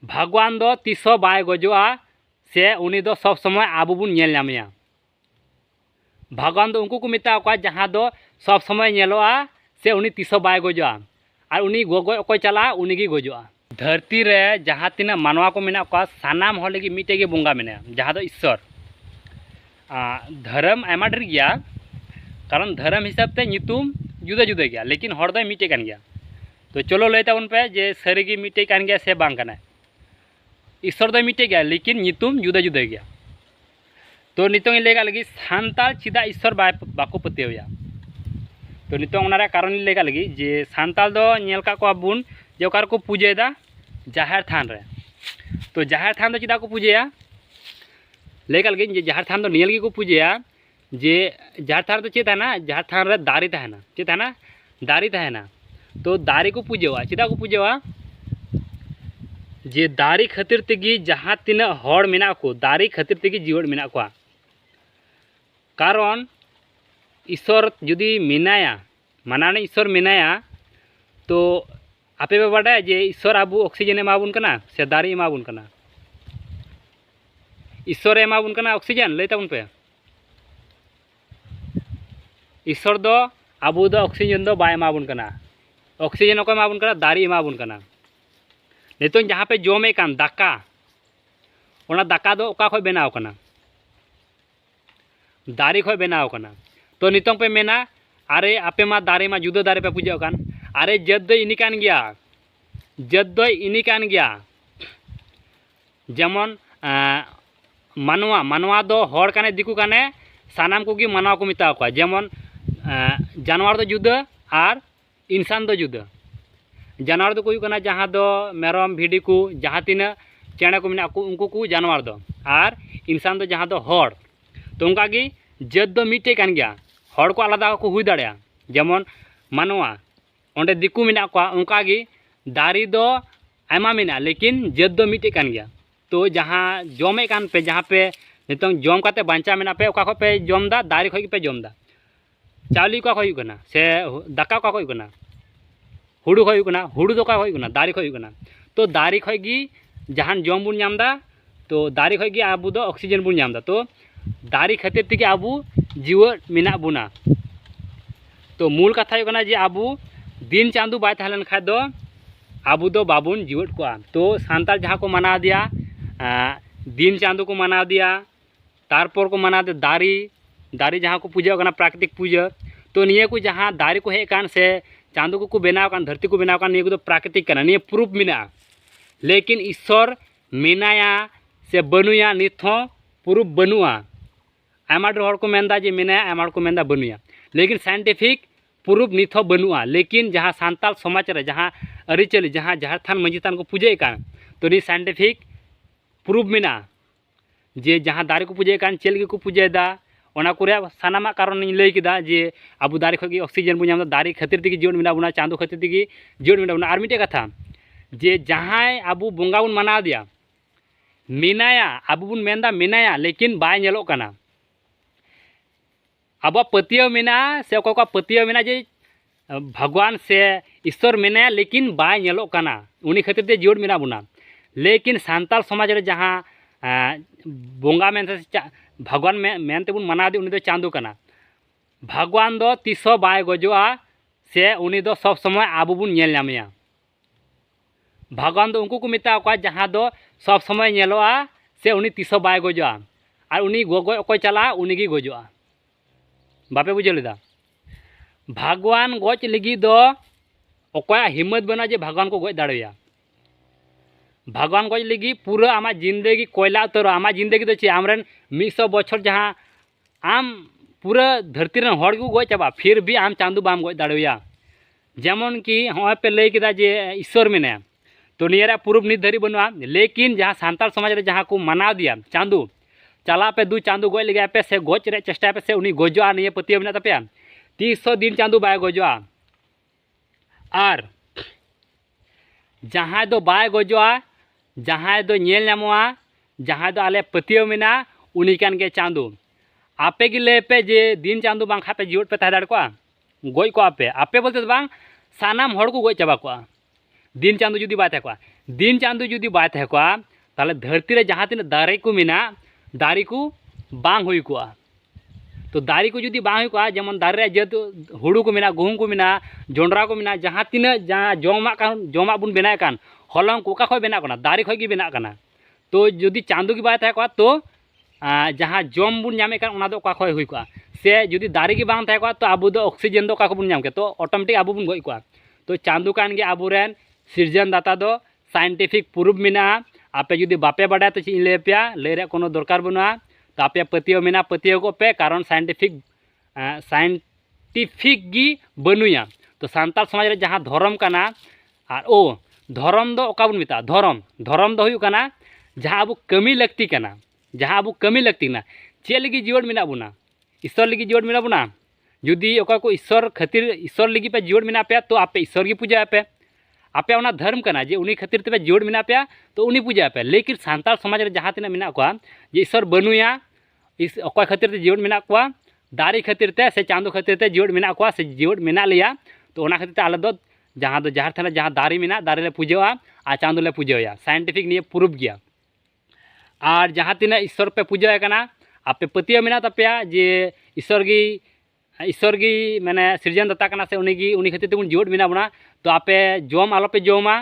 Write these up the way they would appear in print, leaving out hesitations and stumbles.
भगवान दो तीसो बाय गजोआ से उनी दो सब समय आबो बुन नेल नामेया। भगवान दो उनको को मेता को जहाँ दो सब समय नेलोआ से उनी तीसो बाय गजोआ और उनी गोगो अकोय चला उनी गी गजोआ। धरती रे जहाँ तीना मानवा को मेना को सानाम हर लगी मिटे गे बंगा मेना जहाँ दो ईश्वर। धर्म आयमा ढेर गया कारण धर्म हिसाब से नितुम जुदा जुदा गया लेकिन हर दो मिटे कान गया। तो चलो लय ताबन पे जे सारीगी मिटे कान गया से बांग काना। ईश्वर दो मिटे गया लेकिन नितुम जुदा जुदा गया। तो नितों लेगा लगी सान्ताल चिदा ईश्वर बाको पतिया। तो नितों ओनारे कारण लेगा लगी जे सान्ताल दो नेल का को बुन जे ओकार को पूजेदा जाहेर थान रे। तो जाहेर थान दो चिदा को पूजेया लेगा लगी जे जाहेर थान दो नेल गी को पूजेया जे जाहेर थान दो चेत है ना जाहेर थान रे दारी तहना चेत है ना दारी तहना। तो दारी को पूजेवा चिदा को पूजेवा जे दारी खातिर तेगी जहाँ तीना हड़ मेना को दारी खातिर तेगी जीवन मेना को। कारण ईश्वर जुदी मेनाया मानाने ईश्वर मेनाया तो आपे पे बाडा जे ईश्वर आबू ऑक्सीजन एमाबुन कना से दारी एमाबुन कना। ईश्वर एमाबुन कना ऑक्सीजन लय ताबुन पे ईश्वर दो आबू दो ऑक्सीजन दो बाय एमाबुन कना। ऑक्सीजन ओको एमाबुन कना दारी एमाबुन कना। नितों जहाँ पे जमे कान दाका ओना दाका दो ओका खय बनाव कना दारी खय बनाव कना। तो नितों पे मेना अरे आपे मा दारे मा जुदा दारे पे पूजा कान अरे जद दो इनी कान गया जद दो इनी कान गया। जेमन मानवा मानवा दो हड़ काने दिकु काने सानाम को मानवा को मेता को। जेमन जानवर दो जुदा और इंसान दो जुदा। जानवर दो को जहाँ दो मेरम भिडी को जहाँ तीना चेणे को मेना को उनको को जानवर दो और इंसान दो जहाँ दो हड़। तो उनका गी जत दो मिटे कान गया हड़ को आलादा को हुई दाड़े। जेमन मानवा ओंडे दिकु मेना को उनका गी दारी दो आयमा मेना लेकिन जत दो मिटे कान गया। तो जहाँ जमे कान पे जहाँ पे नितों जम काते बांचा मेना पे ओका खो पे जम दा दारी खो पे जम दा चावली का खो कना से दाका का खो कना हुड़ू खो कना हुड़ू दो का खो कना दारी खो कना। तो दारी खो गी जहान जम बुन नाम दा तो दारी खो गी आबू दो ऑक्सीजन बुन नाम दा। तो दारी खातिर तेगे आबू जीवन मेना बुना। तो मूल कथा कना जे आबू दिन चांदू बाय तहलन खाय दो आबू दो बाबुन जीवन को। तो सान्ताल जहाँ को मना दिया दिन चांदू को मना दिया तारपर को मना दे दारी दारी जहाँ को पूजा करना प्राकृतिक पूजा। तो निये को जहाँ दारी को हे कान से चांदू को बनाव कान धरती को बनाव कान निये को तो प्राकृतिक करना निये प्रूफ मेना। लेकिन ईश्वर मेनाया से बनुया नित हों प्रूफ बनुआ। आयमा हड़ को मेनदा जे मेनाया आयमा हड़ को मेनदा बनुया लेकिन साइंटिफिक प्रूफ नित हों बनुआ। लेकिन जहाँ सान्ताल समाज रे जहाँ अरिचली जहाँ जाहर थान मंजी थान को पूजे कान तो नि साइंटिफिक प्रूफ मेना जे जहाँ दारी को पूजे कान चेल को पूजेदा ओना को सानामा कारण लय किदा जे आबू दारी खो ऑक्सीजन बो नाम दारी खातिर तेगे जीवन मेना बुना चांदो खातिर तेगे जीवन मेना बुना। और मिटे कथा जे जहाँ आबू बंगा बुन मना दिया मेनाया आबू बुन मेनदा मेनाया लेकिन बाय नेलो काना। अब पतिया मेना से ओका पतिया मेना जे भगवान से ईश्वर मेनाया लेकिन बाय नेलो काना उनी खातिर ते जीवन मेना बुना। लेकिन सान्ताल समाज रे जहाँ बंगा मेन भगवान मेनते बुन मना दी उनी दो चांदो काना। भगवान दो तीसो बाय गजोआ से उनी दो सब समय आबो बुन नेल नामेया। भगवान दो उनको को मेता को जहाँ दो सब समय नेलोआ से उनी तीसो बाय गजोआ और उनी गोगो अकोय चला उनी गी गजोआ। बापे बुझे लेदा भगवान गज लगी दो अकोया हिम्मत बना जे भगवान को गज दाड़ेया। भगवान गज लगी पूरा आमा जिंदगी कोयला उतर आमा जिंदगी तो चे आमरन 100 बछर जहाँ आम पूरा धरती रन हड़ को गज चाबा फिर भी आम चांदू बाम गज दाड़ेया। जेमन कि हमें पे लय किदा जे ईश्वर मेना तो नियरा प्रूफ नित धरी बनुआ। लेकिन जहाँ सान्ताल समाज रे जहाँ को मनाव दिया चांदू चला पे दू चांदू गज लगे पे से गज रे चेष्टा पे से उनी गजोआ निये पतिया मेना तपेया 300 दिन चांदू बाय गजोआ। और जहाँ दो बाय गजोआ जहाँ दो नेल नामोआ जहाँ दो आले पतिया मेना उनी कान के चांदू। आपे गी लय पे जे दिन चांदू बांग खापे जीवन पे तह दाड़ को गज को आपे बोलते बांग सानाम हड़ को गज चाबा को दिन चांदू जुदी बाय तह को दिन चांदो जुदी बाय तहे कोआ ताले धरती रे जहाँ तीन दारे को मिना दारी को बांग हुई कोआ तो दारी को जुदी बांग हुई कोआ जेमन दारे जेतु हुड़ू को मिना गुहूम को मिना जोंडरा को मिना जहाँ तीन जहाँ जोमा बुन बेना कान हलंग कोका खय बेना कना दारी खय गी बेना कना तो जुदी चांदो की बाय तहे कोआ तो जहाँ जम बुन नामे कान ओना दो का खय हुई कोआ से जुदी दारी की बांग तहे कोआ तो आबो दो ऑक्सीजन दो का को बुन नाम के तो ऑटोमेटिक आबो बुन गई कोआ तो चांदो कान गे आबोरेन सिरजन दाता दो साइंटिफिक प्रूफ मिना आपे जुदी बापे बाडा तो चीज लय पे लय रे कोनो दरकार बनुआ तो आपे पतियो मिना पतियो को पे कारण साइंटिफिक गी बनुया तो सांताल समाज रे जहाँ धर्म कना और ओ धर्म दो ओका बुन मिता धर्म दो हुयु कना जहाँ अब कमी लगती कना जहाँ अब कमी लगती ना चे लगी जीवन मिना बुना ईश्वर लगी जीवन मिना बुना जुदी ओका को ईश्वर खातिर ईश्वर लगी पे जीवन मिना पे तो आपे ईश्वर की पूजा पे आपे ओना धर्म कना जे उनी खातिर ते जीवन मिना पे तो उनी पूजा पे लेकिन सांताल समाज रे जहाँ तीना मिना कोआ जे ईश्वर बनुया इस ओका खातिर ते जीवन मिना कोआ दारी खातिर ते से चांदो खातिर ते जीवन मिना कोआ से जीवन मिना लिया तो ओना खातिर ते आले दो जहाँ थाना जहाँ दारी मिना दारी ले पूजा आ चांदो ले पूजा साइंटिफिक निये प्रूफ गया और जहाँ तीना ईश्वर पे पूजा कना आपे पतिया मिना तपेया जे ईश्वर की मैंने सृजन दाता कना से उनी खातिर तेबुन जीवन मिना बना तो आपे जम आलोपे जमा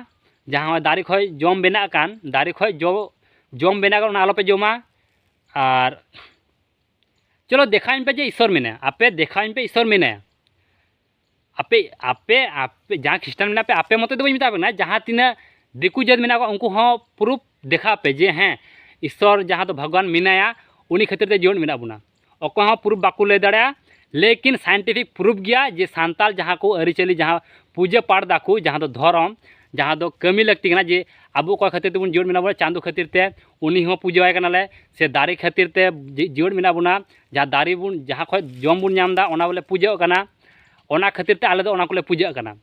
जहाँ दारी खय जम बेना कान दारी खय जम बेना कान आलोपे जमा और चलो देखाइन पे जे ईश्वर मिना आपे देखाइन पे ईश्वर मिना आपे आपे आपे जहाँ ख्रिस्टान मिना पे आपे मत तो मिता ना जहाँ तीना दिकू जात मिना उनको हाँ प्रूफ देखा पे जे हैं ईश्वर जहाँ तो भगवान मिनाया उनी खातिर ते जीवन मिना बुना ओको हाँ प्रूफ बाकू लय दाड़ा लेकिन साइंटिफिक प्रूफ गया जे सांताल जहाँ को अरिचली जहाँ पूजा पाठ दाकू जहाँ तो धर्म जहाँ तो कमी लगती है जे अब कोई खातिर तेबुन जीवन मिना बुना चांदो खातिर ते उनी हाँ पूजाए कनाले से दारी खातिर ते जीवन मिना बुना जहाँ दारी बुन जहाँ खय जम बुन नामदा ओना बोले पूजा कना ओना खातिर ते आले दो ओना कोले पूजा कना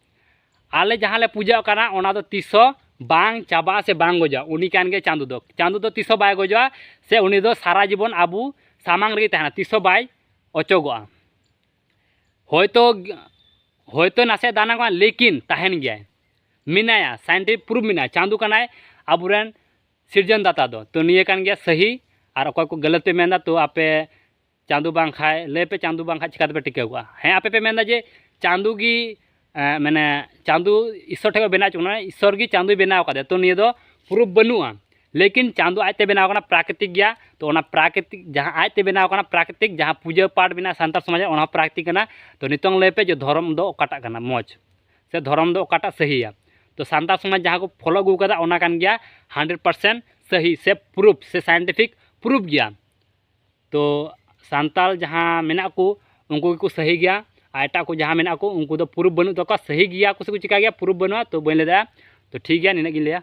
आले जहाँ ले पूजा कना ओना दो तीसो बांग चाबा से बांग गोजा उनी कान गे चांदो दो तीसो बाय गोजा से उनी दो सारा जीवन आबू सामांग रे तहना तीसो बाय अचोगोआ होयतो नासे दाना को लेकिन तहन गया मिनाया साइंटिफिक प्रूफ मिना चांदो कनाय आबुरेन सिरजन दाता दो तो निये कान गया सही और अकोय को गलत पे मेंदा तो आपे चांदो बांग खाए ले पे चांदो बांग खा चिकाते पे टिकेगुआ हैं आपे पे मेंदा जे चांदो की मैंने चांदो ईश्वर ठेको बेना चुना ईश्वर की चांदो बेना का तो निये दो प्रूफ बनुआ लेकिन चांदो आजते बेना कना प्राकृतिक गया तो ओना प्राकृतिक जहाँ आजते बेना कना प्राकृतिक जहाँ पूजा पाठ बिना सांताल समाज ओना प्राकृतिक कना तो नितोंग ले पे जो धर्म दो ओकाटा कना मौज से धर्म दो ओकाटा सही है तो सांताल समाज जहाँ को फॉलो गु कदा ओना कान गया 100% सही से प्रूफ से साइंटिफिक प्रूफ गया तो सांताल जहाँ मेना को उनको को सही गया एटा को जहाँ मेना को उनको तो प्रूफ बनू तो सही गया को चिका गया प्रूफ बनवा तो बन लेदा तो ठीक गया निना गिन लिया।